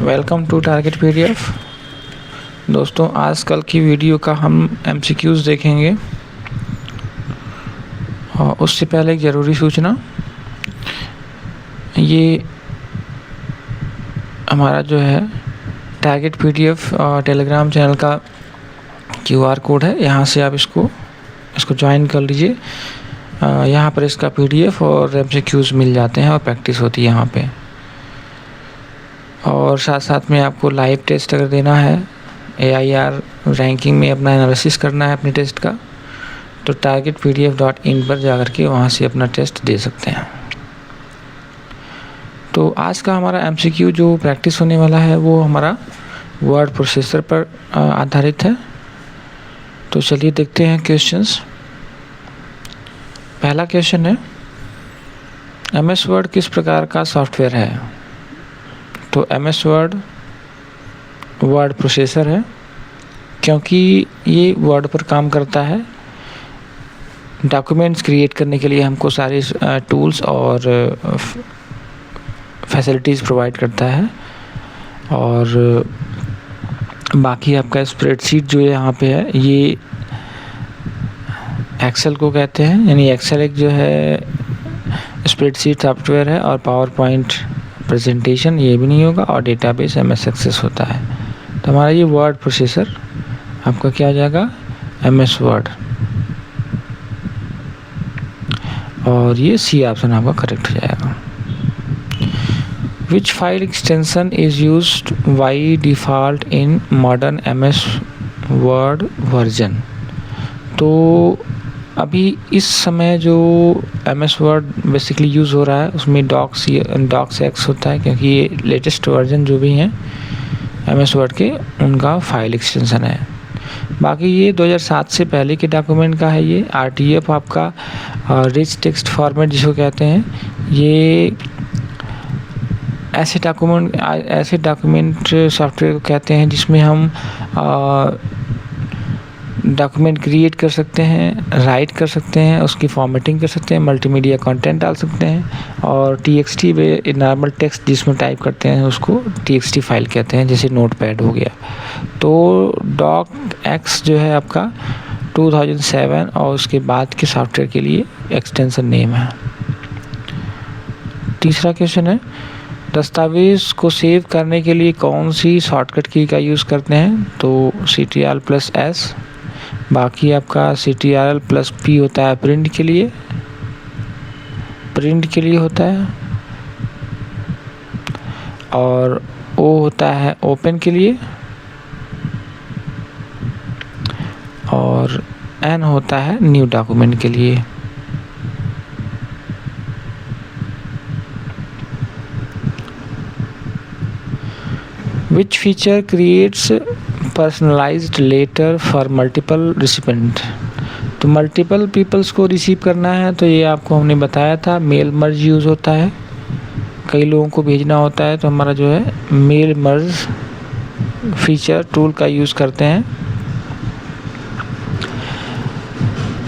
Welcome to target PDF. दोस्तों, आजकल की वीडियो का हम एमसीक्यूज़ देखेंगे। और उससे पहले एक ज़रूरी सूचना, ये हमारा जो है टारगेट पीडीएफ टेलीग्राम चैनल का क्यूआर कोड है। यहाँ से आप इसको ज्वाइन कर लीजिए। यहाँ पर इसका पीडीएफ और एमसीक्यूज़ मिल जाते हैं और प्रैक्टिस होती है यहाँ पे। और साथ साथ में आपको लाइव टेस्ट अगर देना है, AIR रैंकिंग में अपना एनालिसिस करना है अपने टेस्ट का, तो targetpdf.in पर जाकर के वहाँ से अपना टेस्ट दे सकते हैं। तो आज का हमारा MCQ जो प्रैक्टिस होने वाला है वो हमारा वर्ड प्रोसेसर पर आधारित है। तो चलिए देखते हैं क्वेश्चंस। पहला क्वेश्चन है, MS वर्ड किस प्रकार का सॉफ्टवेयर है? तो MS वर्ड वर्ड प्रोसेसर है, क्योंकि ये वर्ड पर काम करता है। डॉक्यूमेंट्स क्रिएट करने के लिए हमको सारे टूल्स और फैसिलिटीज़ प्रोवाइड करता है। और बाकी आपका स्प्रेडशीट जो यहाँ पे है, ये एक्सेल को कहते हैं, यानी एक्सेल एक जो है स्प्रेडशीट सॉफ्टवेयर है। और पावर पॉइंट प्रेजेंटेशन ये भी नहीं होगा, और डेटाबेस MS एक्सेस होता है। तो हमारा ये वर्ड प्रोसेसर आपका क्या हो जाएगा? MS Word. और ये C ऑप्शन आपका करेक्ट हो जाएगा। Which file extension is used by default in modern MS Word version? तो अभी इस समय जो MS वर्ड बेसिकली यूज़ हो रहा है उसमें docx होता है, क्योंकि ये लेटेस्ट वर्जन जो भी हैं MS वर्ड के उनका फाइल एक्सटेंशन है। बाकी ये 2007 से पहले के डॉक्यूमेंट का है। ये RTF आपका रिच टेक्स्ट फॉर्मेट जिसको कहते हैं, ये ऐसे डॉक्यूमेंट सॉफ्टवेयर को कहते हैं जिसमें हम डॉक्यूमेंट क्रिएट कर सकते हैं, राइट कर सकते हैं, उसकी फॉर्मेटिंग कर सकते हैं, मल्टीमीडिया कंटेंट डाल सकते हैं। और TXT वे नॉर्मल टेक्स्ट जिसमें टाइप करते हैं उसको TXT फाइल कहते हैं, जैसे नोटपैड हो गया। तो docx जो है आपका 2007 और उसके बाद के सॉफ्टवेयर के लिए एक्सटेंशन नेम है। तीसरा क्वेश्चन है, दस्तावेज़ को सेव करने के लिए कौन सी शॉर्टकट की का यूज़ करते हैं? तो Ctrl+S। बाकी आपका Ctrl+P होता है प्रिंट के लिए होता है। और O होता है ओपन के लिए। और N होता है न्यू डॉक्यूमेंट के लिए। Which feature creates personalized letter for multiple recipient? तो मल्टीपल पीपल्स को रिसीव करना है, तो ये आपको हमने बताया था। मेल मर्ज यूज़ होता है, कई लोगों को भेजना होता है, तो हमारा जो है मेल मर्ज फीचर टूल का यूज़ करते हैं।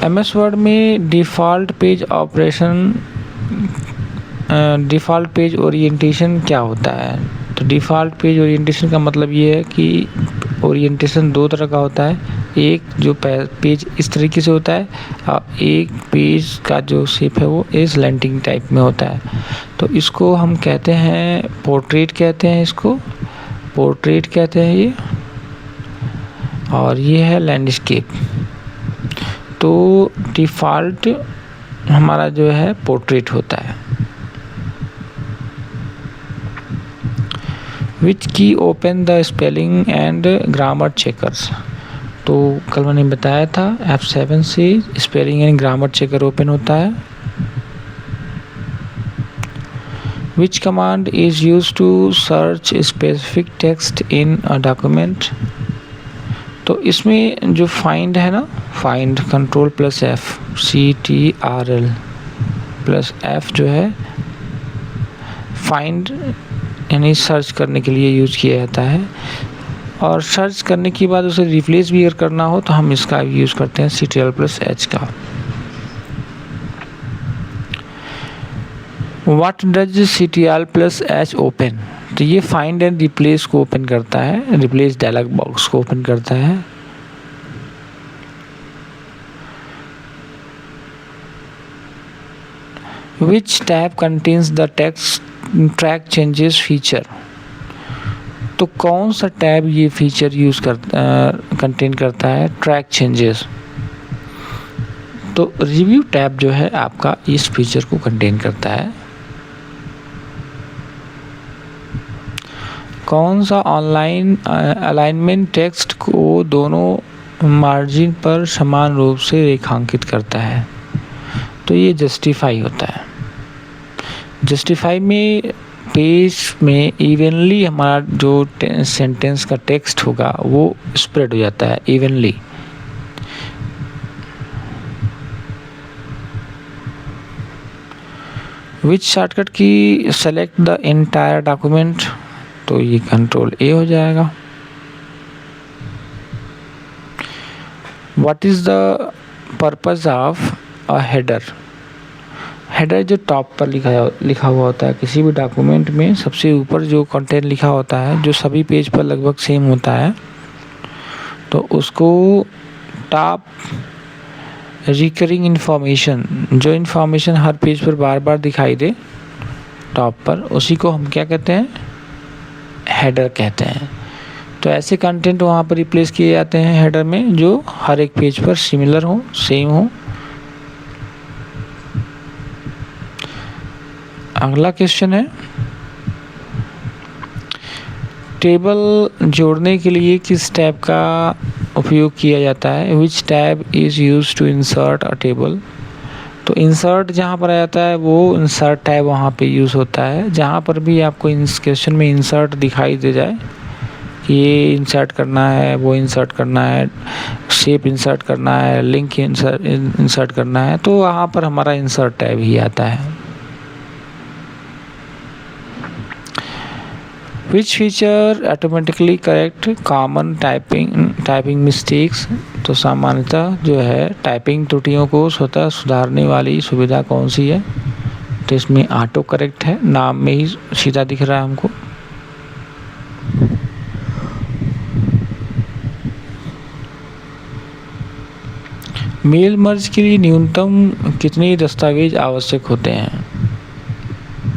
MS वर्ड में डिफ़ॉल्ट पेज ओरिएंटेशन क्या होता है? तो डिफ़ॉल्ट पेज ओरिएंटेशन का मतलब ये है कि ओरिएंटेशन दो तरह का होता है। एक जो पेज इस तरीके से होता है, और एक पेज का जो शेप है वो स्लैंटिंग टाइप में होता है। तो इसको हम कहते हैं पोर्ट्रेट कहते हैं, इसको पोर्ट्रेट कहते हैं ये। और ये है लैंडस्केप। तो डिफ़ॉल्ट हमारा जो है पोर्ट्रेट होता है। Which key open the spelling and grammar checkers? तो कल मैंने बताया था F7 से spelling and grammar checker open होता है। Which command is use to search specific text in a document? तो इसमें जो फाइंड है ना, फाइंड Ctrl+F Ctrl+F जो है फाइंड यानी सर्च करने के लिए यूज किया जाता है। और सर्च करने के बाद उसे रिप्लेस भी अगर करना हो तो हम इसका यूज़ करते हैं Ctrl+H का। व्हाट डज CTRL+H ओपन, तो ये फाइंड एंड रिप्लेस को ओपन करता है, रिप्लेस डायलॉग बॉक्स को ओपन करता है। Which tab contains the text track changes feature, तो कौन सा टैब ये फीचर यूज़ कंटेन करता है ट्रैक चेंजेस, तो रिव्यू टैब जो है आपका इस फीचर को कंटेन करता है। कौन सा ऑनलाइन अलाइनमेंट टेक्स्ट को दोनों मार्जिन पर समान रूप से रेखांकित करता है, तो ये जस्टिफाई होता है। जस्टिफाई में पेज में इवनली हमारा जो सेंटेंस का टेक्स्ट होगा वो स्प्रेड हो जाता है इवनली। विच शॉर्टकट की सेलेक्ट द एंटायर डॉक्यूमेंट, तो ये कंट्रोल ए हो जाएगा। What is the purpose of a header, header जो टॉप पर लिखा हुआ होता है किसी भी डॉक्यूमेंट में, सबसे ऊपर जो कंटेंट लिखा होता है जो सभी पेज पर लगभग सेम होता है, तो उसको टॉप रिकरिंग इन्फॉर्मेशन, जो इन्फॉर्मेशन हर पेज पर बार बार दिखाई दे टॉप पर, उसी को हम क्या कहते हैं, हेडर कहते हैं। तो ऐसे कंटेंट वहाँ पर रिप्लेस किए जाते हैं हेडर में जो हर एक पेज पर सिमिलर हो, सेम हो। अगला क्वेश्चन है, टेबल जोड़ने के लिए किस टैब का उपयोग किया जाता है, which tab is use to insert a table, तो इंसर्ट जहाँ पर आ जाता है वो इंसर्ट टैब वहाँ पे यूज़ होता है। जहाँ पर भी आपको इस क्वेश्चन में इंसर्ट दिखाई दे जाए कि ये इंसर्ट करना है, वो इंसर्ट करना है, शेप इंसर्ट करना है, लिंक इंसर्ट करना है, तो वहाँ पर हमारा इंसर्ट टैब ही आता है। Which feature automatically correct common typing mistakes, तो सामान्यतः जो है टाइपिंग त्रुटियों को स्वतः सुधारने वाली सुविधा कौन सी है, तो इसमें ऑटो करेक्ट है, नाम में ही सीधा दिख रहा है हमको। मेल मर्ज के लिए न्यूनतम कितने दस्तावेज आवश्यक होते हैं,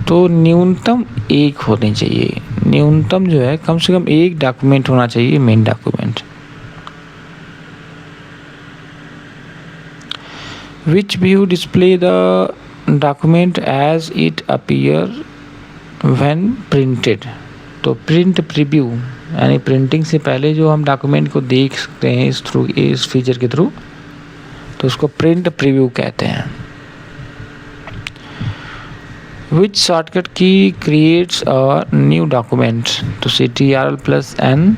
तो न्यूनतम एक होने चाहिए, न्यूनतम जो है कम से कम एक डॉक्यूमेंट होना चाहिए, main document. Which view display the document as it appear when printed, तो प्रिंट प्रीव्यू यानी प्रिंटिंग से पहले जो हम डॉक्यूमेंट को देख सकते हैं इस फीचर के थ्रू, तो उसको प्रिंट प्रीव्यू कहते हैं। विच शॉर्टकट की क्रिएट्स अ न्यू डॉक्यूमेंट, तो CTRL+N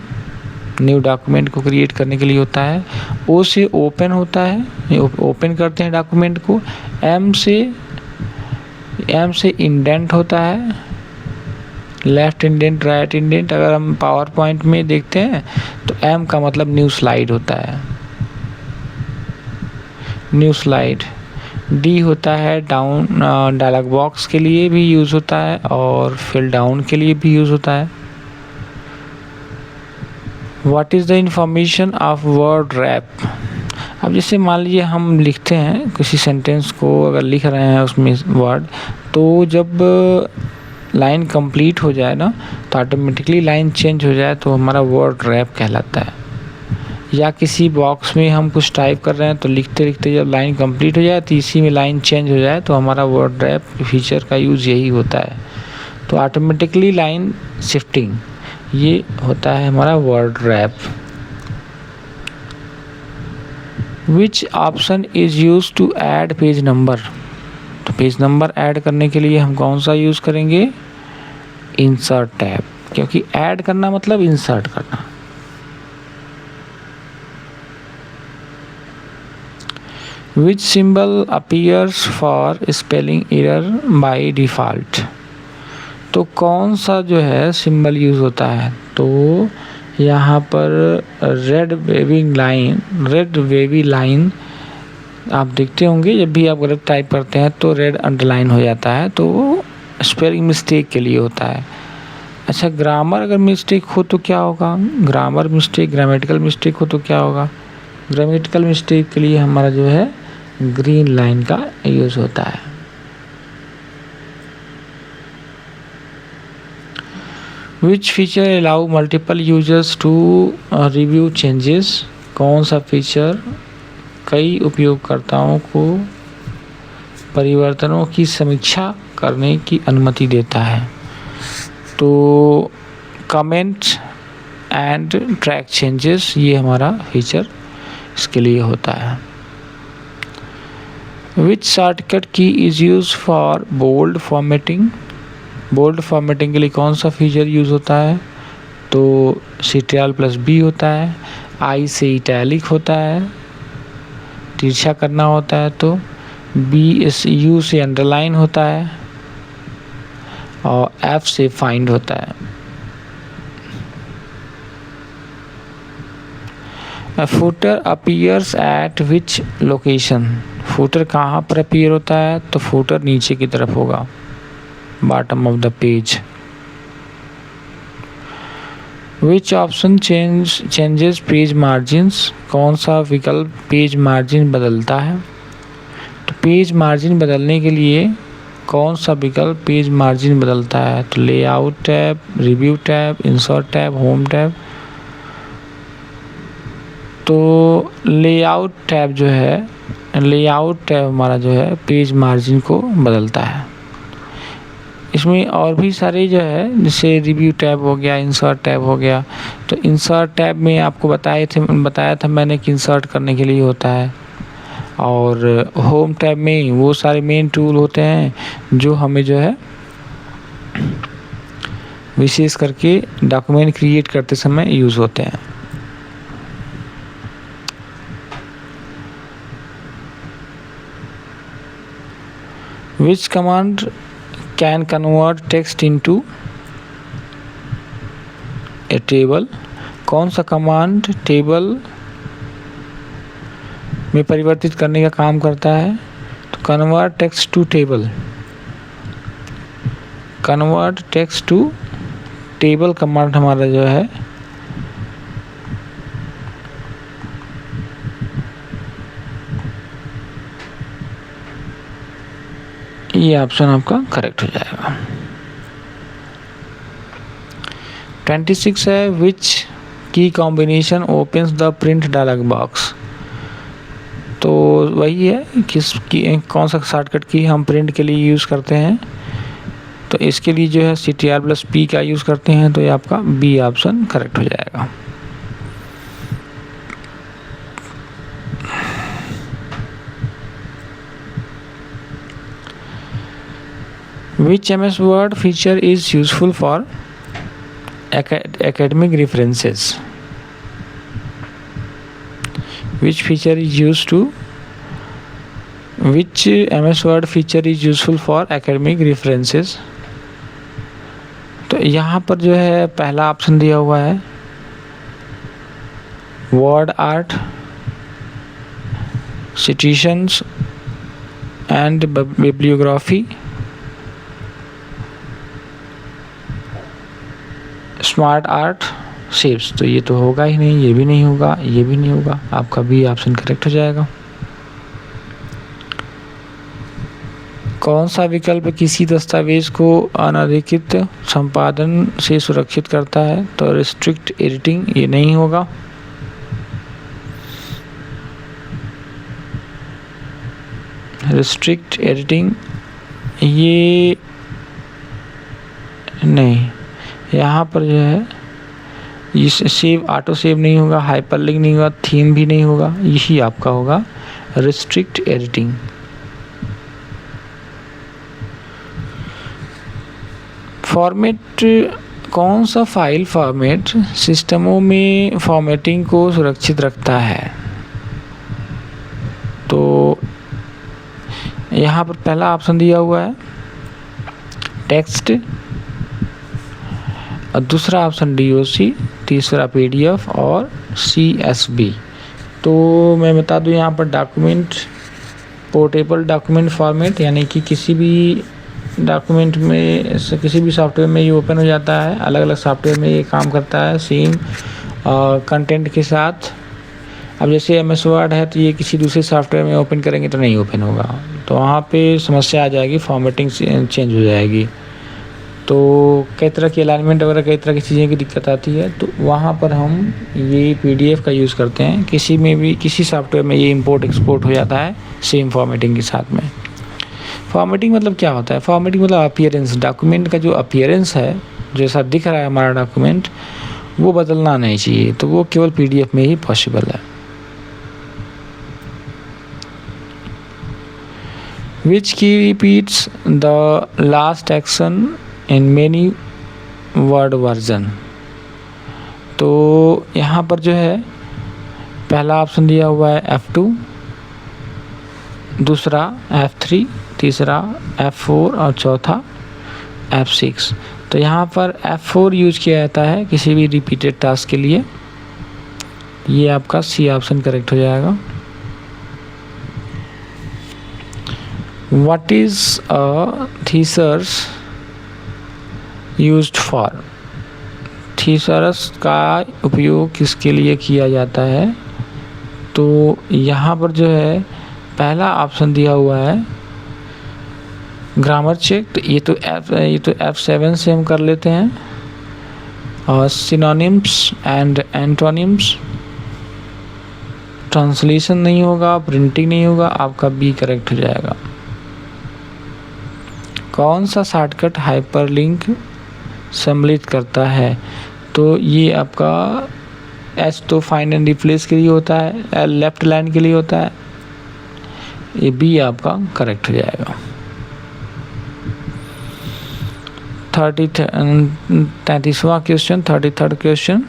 न्यू डॉक्यूमेंट को क्रिएट करने के लिए होता है। O से ओपन होता है, ओपन करते हैं डॉक्यूमेंट को। M से इंडेंट होता है, लेफ्ट इंडेंट, राइट इंडेंट। अगर हम पावर पॉइंट में देखते हैं तो M का मतलब न्यू स्लाइड होता है, न्यू स्लाइड। D होता है डाउन, डायलॉग बॉक्स के लिए भी यूज़ होता है और फिल डाउन के लिए भी यूज़ होता है। What is the information of word rap, अब जैसे मान लीजिए हम लिखते हैं किसी सेंटेंस को, अगर लिख रहे हैं उसमें वर्ड, तो जब लाइन कंप्लीट हो जाए ना तो ऑटोमेटिकली लाइन चेंज हो जाए तो हमारा वर्ड रैप कहलाता है। या किसी बॉक्स में हम कुछ टाइप कर रहे हैं तो लिखते लिखते जब लाइन कंप्लीट हो जाए तो इसी में लाइन चेंज हो जाए तो हमारा वर्ड रैप फीचर का यूज़ यही होता है। तो ऑटोमेटिकली लाइन शिफ्टिंग, ये होता है हमारा word wrap. Which option is use to add page number, तो पेज नंबर ऐड करने के लिए हम कौन सा यूज़ करेंगे, इंसर्ट टैब, क्योंकि ऐड करना मतलब इंसर्ट करना। विच symbol appears for spelling error by default, तो कौन सा जो है सिंबल यूज़ होता है, तो यहाँ पर रेड वेवी लाइन आप देखते होंगे, जब भी आप गलत टाइप करते हैं तो रेड अंडरलाइन हो जाता है, तो स्पेलिंग मिस्टेक के लिए होता है। अच्छा, ग्रामर अगर मिस्टेक हो तो क्या होगा? ग्रामर मिस्टेक, ग्रामेटिकल मिस्टेक हो तो क्या होगा? ग्रामेटिकल मिस्टेक के लिए हमारा जो है ग्रीन लाइन का यूज़ होता है। Which feature allow multiple users to review changes? कौन सा फीचर कई उपयोगकर्ताओं को परिवर्तनों की समीक्षा करने की अनुमति देता है? तो कमेंट एंड ट्रैक चेंजेस, ये हमारा फीचर इसके लिए होता है। Which shortcut key is use for bold formatting? Bold formatting के लिए कौन सा फीचर यूज़ होता है? तो Ctrl+B होता है, I से इटैलिक होता है, तिरछा करना होता है, तो U से अंडरलाइन होता है, और F से फाइंड होता है। फुटर अपीयर्स एट विच लोकेशन? फुटर कहाँ पर अपीयर होता है? तो फुटर नीचे की तरफ होगा, bottom of the page. Which option changes page margins? कौन सा विकल्प पेज मार्जिन बदलता है? तो पेज मार्जिन बदलने के लिए कौन सा विकल्प पेज मार्जिन बदलता है? तो layout tab, review tab, insert tab, home tab. तो लेआउट टैब जो है, लेआउट टैब हमारा जो है पेज मार्जिन को बदलता है। इसमें और भी सारे जो है, जैसे रिव्यू टैब हो गया, इंसर्ट टैब हो गया। तो इंसर्ट टैब में आपको बताया था मैंने कि इंसर्ट करने के लिए होता है। और होम टैब में वो सारे मेन टूल होते हैं जो हमें जो है विशेष करके डॉक्यूमेंट क्रिएट करते समय यूज़ होते हैं। Which command can convert text into a table? कौन सा कमांड टेबल में परिवर्तित करने का काम करता है? तो convert text to table. Convert text to table command हमारा जो है ये ऑप्शन आपका करेक्ट हो जाएगा। 26 है, विच की combination opens the print dialogue box? तो वही है, कौन सा शॉर्टकट की हम प्रिंट के लिए यूज़ करते हैं? तो इसके लिए जो है Ctrl+P का यूज़ करते हैं, तो ये आपका बी ऑप्शन करेक्ट हो जाएगा। Which MS Word feature is useful for academic references? Which feature is used to? Which MS Word feature is useful for academic references? तो यहाँ पर जो है पहला ऑप्शन दिया हुआ है WordArt, citations and bibliography, SmartArt, shapes. तो ये तो होगा ही नहीं, ये भी नहीं होगा, ये भी नहीं होगा, आपका बी ऑप्शन करेक्ट हो जाएगा। कौन सा विकल्प किसी दस्तावेज को अनधिकृत संपादन से सुरक्षित करता है? तो रिस्ट्रिक्ट एडिटिंग, ये नहीं होगा। रिस्ट्रिक्ट एडिटिंग ये नहीं, यहाँ पर जो है ये सेव, ऑटो सेव नहीं होगा, हाइपरलिंक नहीं होगा, थीम भी नहीं होगा, यही आपका होगा रिस्ट्रिक्ट एडिटिंग। फॉर्मेट, कौन सा फाइल फॉर्मेट सिस्टमों में फॉर्मेटिंग को सुरक्षित रखता है? तो यहाँ पर पहला ऑप्शन दिया हुआ है टेक्स्ट, और दूसरा ऑप्शन DOC, तीसरा PDF और CSV। तो मैं बता दूं यहाँ पर डॉक्यूमेंट पोर्टेबल डॉक्यूमेंट फॉर्मेट, यानी कि किसी भी डॉक्यूमेंट में किसी भी सॉफ्टवेयर में ये ओपन हो जाता है, अलग अलग सॉफ्टवेयर में ये काम करता है सेम कंटेंट के साथ। अब जैसे MS वर्ड है तो ये किसी दूसरे सॉफ्टवेयर में ओपन करेंगे तो नहीं ओपन होगा, तो वहाँ पे समस्या आ जाएगी, फॉर्मेटिंग चेंज हो जाएगी। तो कई तरह की अलाइनमेंट वगैरह कई तरह की चीज़ें की दिक्कत आती है, तो वहाँ पर हम ये PDF का यूज़ करते हैं। किसी में भी किसी सॉफ्टवेयर में ये इंपोर्ट एक्सपोर्ट हो जाता है सेम फॉर्मेटिंग के साथ में। फॉर्मेटिंग मतलब क्या होता है? फॉर्मेटिंग मतलब अपीयरेंस, डॉक्यूमेंट का जो अपीयरेंस है, जैसा दिख रहा है हमारा डॉक्यूमेंट, वो बदलना नहीं चाहिए, तो वो केवल PDF में ही पॉसिबल है। Which key repeats the last action in many word version? तो यहाँ पर जो है पहला ऑप्शन दिया हुआ है F2, दूसरा F3, तीसरा F4 और चौथा F6। तो यहाँ पर F4 यूज किया जाता है किसी भी रिपीटेड टास्क के लिए। ये आपका C ऑप्शन करेक्ट हो जाएगा। What is a thesaurus used for? thesaurus का उपयोग किसके लिए किया जाता है? तो यहाँ पर जो है पहला ऑप्शन दिया हुआ है ग्रामर चेक, ये तो F7 से हम कर लेते हैं। और सिनोनिम्स एंड एंटोनिम्स, ट्रांसलेशन नहीं होगा, प्रिंटिंग नहीं होगा, आपका B करेक्ट हो जाएगा। कौन सा शॉर्टकट हाइपरलिंक सम्मिलित करता है? तो ये आपका S तो फाइंड एंड रिप्लेस के लिए होता है, L लेफ्ट लाइन के लिए होता है, ये B आपका करेक्ट हो जाएगा। 33वां question, 33rd question,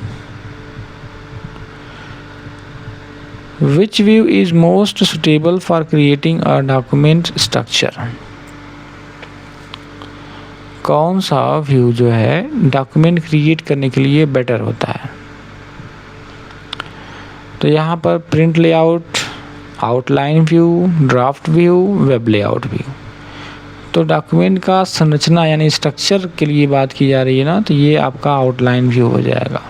Which view is most suitable for creating a document structure? कौन सा व्यू जो है डॉक्यूमेंट क्रिएट करने के लिए बेटर होता है? तो यहाँ पर print layout, outline view, draft view, web layout view. तो डॉक्यूमेंट का संरचना यानी स्ट्रक्चर के लिए बात की जा रही है ना, तो ये आपका आउटलाइन व्यू हो जाएगा।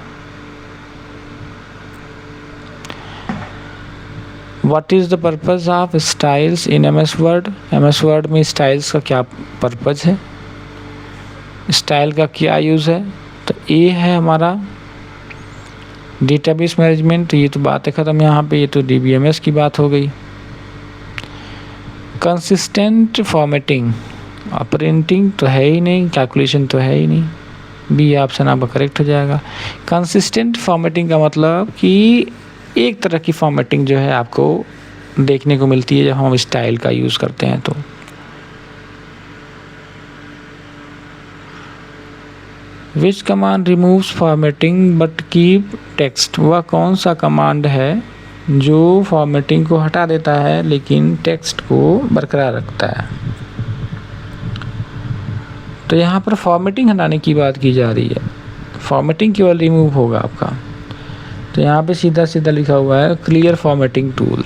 What is the purpose of styles in MS word? MS word में स्टाइल्स का क्या पर्पज़ है, स्टाइल का क्या यूज़ है? तो ये है हमारा डेटाबेस मैनेजमेंट, ये तो बात है ख़त्म यहाँ पे, ये तो DBMS की बात हो गई। कंसिस्टेंट फॉर्मेटिंग, प्रिंटिंग तो है ही नहीं, कैलकुलेशन तो है ही नहीं, B ऑप्शन आपका करेक्ट हो जाएगा। कंसिस्टेंट फॉर्मेटिंग का मतलब कि एक तरह की फॉर्मेटिंग जो है आपको देखने को मिलती है जब हम स्टाइल का यूज़ करते हैं। तो विच command removes formatting but keep text? वह कौन सा कमांड है जो फॉर्मेटिंग को हटा देता है लेकिन टेक्स्ट को बरकरार रखता है? तो यहाँ पर फॉर्मेटिंग हटाने की बात की जा रही है, फॉर्मेटिंग केवल रिमूव होगा आपका। तो यहाँ पे सीधा सीधा लिखा हुआ है clear formatting tool.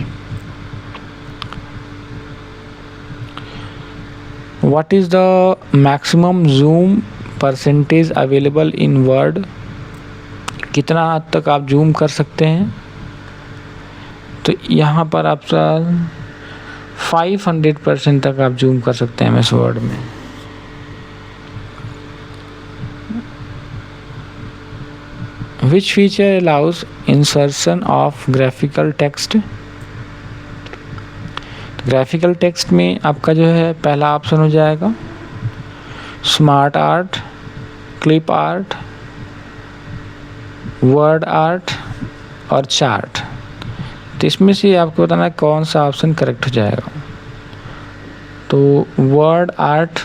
What is the maximum zoom percentage available in word? कितना हद तक आप जूम कर सकते हैं? तो यहाँ पर आप 500% तक आप जूम कर सकते हैं MS वर्ड में। Which feature allows insertion of graphical text? Graphical text में आपका जो है पहला ऑप्शन हो जाएगा smart art, clip art, word art और चार्ट। तो इसमें से आपको बताना है कौन सा ऑप्शन करेक्ट हो जाएगा। तो वर्ड आर्ट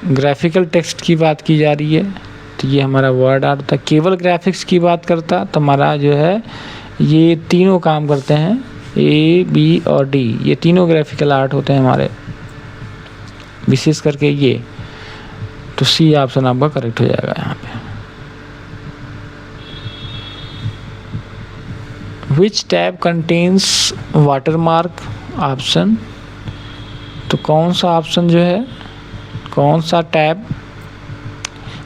ग्राफिकल टेक्स्ट की बात की जा रही है, तो ये हमारा वर्ड आर्ट था। केवल ग्राफिक्स की बात करता तो हमारा जो है ये तीनों काम करते हैं, A, B और D, ये तीनों ग्राफिकल आर्ट होते हैं हमारे, विशेष करके ये। तो C ऑप्शन आपका करेक्ट हो जाएगा यहाँ पे। Which tab contains watermark? Option तो कौन सा ऑप्शन जो है, कौन सा टैब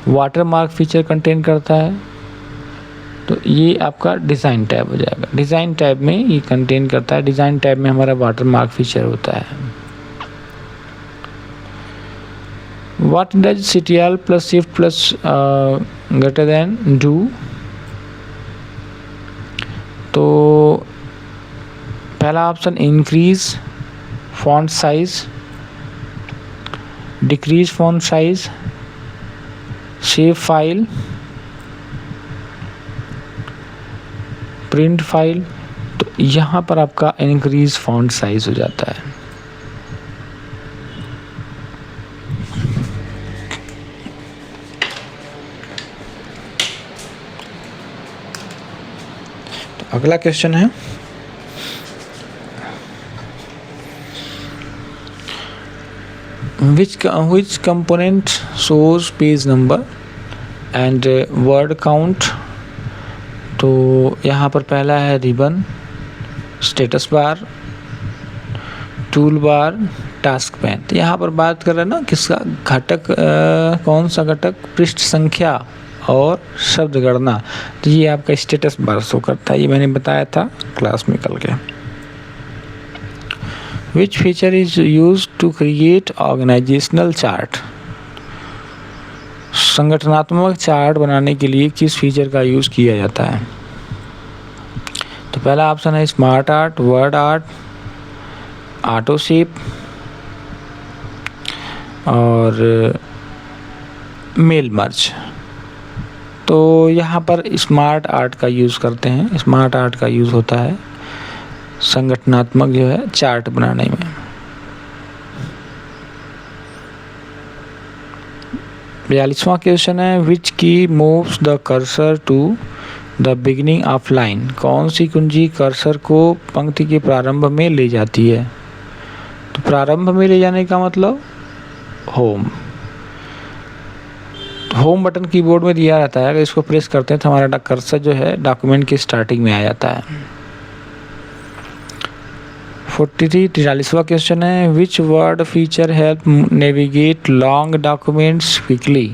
वाटरमार्क फीचर कंटेन करता है? तो ये आपका डिज़ाइन टैब हो जाएगा। डिज़ाइन टैब में ये कंटेन करता है। डिज़ाइन टैब में हमारा वाटरमार्क फीचर होता है। What does CTRL plus shift plus greater than do? तो पहला option increase font size, decrease font size, save file, print file. तो यहाँ पर आपका इंक्रीज फॉन्ट साइज हो जाता है। तो अगला क्वेश्चन है, which component shows page number and word count? तो यहाँ पर पहला है ribbon, status bar, tool bar, task pane. तो यहाँ पर बात कर रहे हैं ना किसका घटक, कौन सा घटक? पृष्ठ संख्या और शब्द गणना। तो ये आपका स्टेटस बार शो करता है, ये मैंने बताया था क्लास में कल के। Which feature is used to create organizational chart? संगठनात्मक चार्ट बनाने के लिए किस फीचर का यूज़ किया जाता है? तो पहला ऑप्शन है smart art, word art, auto shape और मेल मर्ज। तो यहाँ पर स्मार्ट आर्ट का यूज़ करते हैं। स्मार्ट आर्ट का यूज़ होता है संगठनात्मक जो है चार्ट बनाने में। बयालीसवां क्वेश्चन है, which key moves the cursor to the beginning of line? कौन सी कुंजी कर्सर को पंक्ति के प्रारंभ में ले जाती है? तो प्रारंभ में ले जाने का मतलब होम। होम बटन कीबोर्ड में दिया रहता है, अगर इसको प्रेस करते हैं तो हमारा कर्सर जो है डॉक्यूमेंट की स्टार्टिंग में आ जाता है। 43वां क्वेश्चन है, which word feature help navigate long documents quickly?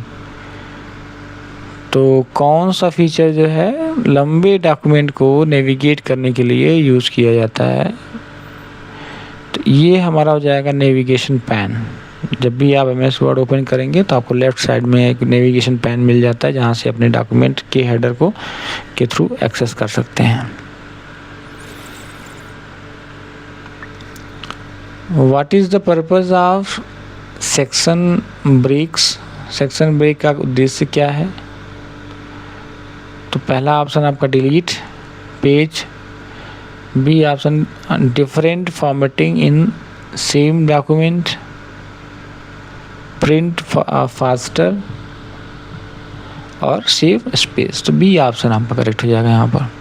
तो कौन सा फीचर जो है लंबे डॉक्यूमेंट को नेविगेट करने के लिए यूज़ किया जाता है? तो ये हमारा हो जाएगा नेविगेशन पैन। जब भी आप MS वर्ड ओपन करेंगे तो आपको लेफ़्ट साइड में एक नेविगेशन पैन मिल जाता है, जहाँ से अपने डॉक्यूमेंट के हेडर को के थ्रू एक्सेस कर सकते हैं। What is the purpose of section breaks? Section break का उद्देश्य क्या है? तो पहला ऑप्शन आपका delete page, B option different formatting in same document, print faster और सेव स्पेस। तो बी ऑप्शन आपका करेक्ट हो जाएगा यहाँ पर।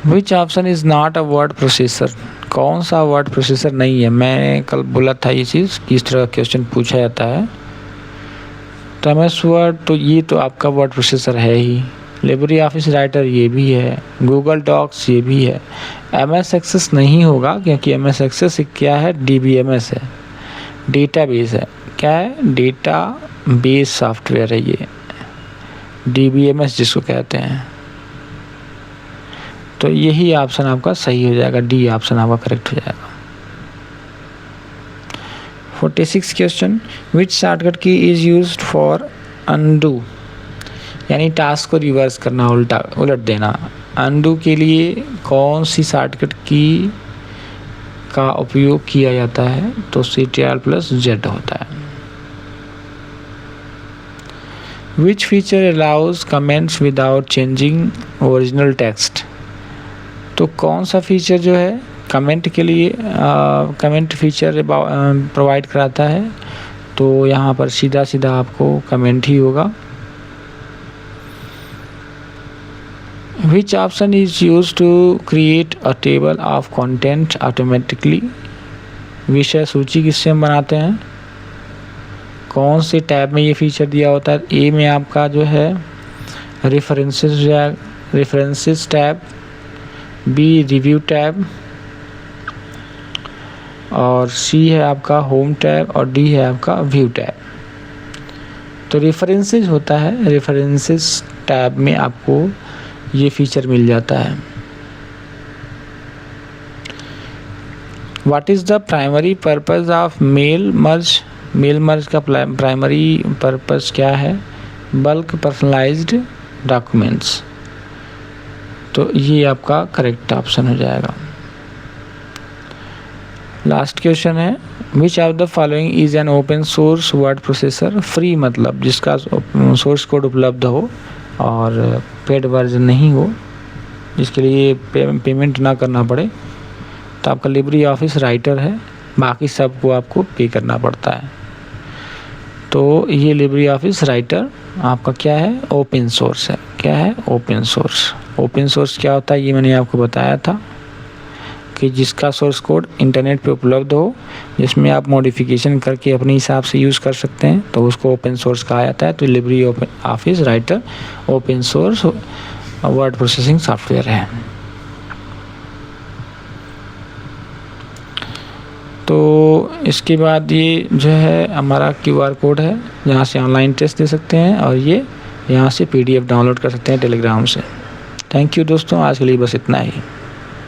Which option is not a word processor? कौन सा वर्ड प्रोसेसर नहीं है? मैंने कल बोला था ये चीज़ कि इस तरह का क्वेश्चन पूछा जाता है। तो MS वर्ड तो ये तो आपका वर्ड प्रोसेसर है ही, लिब्रे ऑफिस राइटर ये भी है, गूगल डॉक्स ये भी है। MS एक्सेस नहीं होगा क्योंकि MS एक्सेस क्या है? DBMS है, डेटाबेस है। क्या है? डेटा बेस सॉफ्टवेयर है ये, DBMS जिसको कहते हैं। तो यही ऑप्शन आपका सही हो जाएगा, डी ऑप्शन आपका करेक्ट हो जाएगा। 46 question, which shortcut key is used for undo? यानी टास्क को रिवर्स करना, उलट देना। अनडू के लिए कौन सी शॉर्टकट की का उपयोग किया जाता है? तो CTRL+Z होता है। Which feature allows comments without changing original text? तो कौन सा फीचर जो है कमेंट के लिए कमेंट फीचर प्रोवाइड कराता है? तो यहाँ पर सीधा सीधा आपको कमेंट ही होगा। Which option is use to create a table of content automatically? विषय सूची किससे हम बनाते हैं? कौन से टैब में ये फीचर दिया होता है? ए में आपका जो है references tab, B review tab, और सी है आपका होम टैब और डी है आपका व्यू टैब। तो रेफरेंसेस होता है, रेफरेंसेस टैब में आपको ये फीचर मिल जाता है। What is the primary purpose of mail merge? Mail merge का प्राइमरी पर्पस क्या है? Bulk personalised documents. तो ये आपका करेक्ट ऑप्शन हो जाएगा। लास्ट क्वेश्चन है, which of the following is an open source word processor? Free मतलब जिसका सोर्स कोड उपलब्ध हो और पेड वर्जन नहीं हो, जिसके लिए पेमेंट ना करना पड़े, तो आपका लिब्रे ऑफिस राइटर है। बाकी सबको आपको पे करना पड़ता है। तो ये लिब्रे ऑफिस राइटर आपका क्या है? ओपन सोर्स है। क्या है? Open source. ओपन सोर्स क्या होता है ये मैंने आपको बताया था कि जिसका सोर्स कोड इंटरनेट पे उपलब्ध हो, जिसमें आप मॉडिफिकेशन करके अपने हिसाब से यूज़ कर सकते हैं, तो उसको ओपन सोर्स कहा जाता है। तो Libre office writer open source word processing software है। तो इसके बाद ये जो है हमारा QR कोड है, जहाँ से ऑनलाइन टेस्ट दे सकते हैं और ये यहाँ से PDF डाउनलोड कर सकते हैं टेलीग्राम से। थैंक यू दोस्तों, आज के लिए बस इतना ही।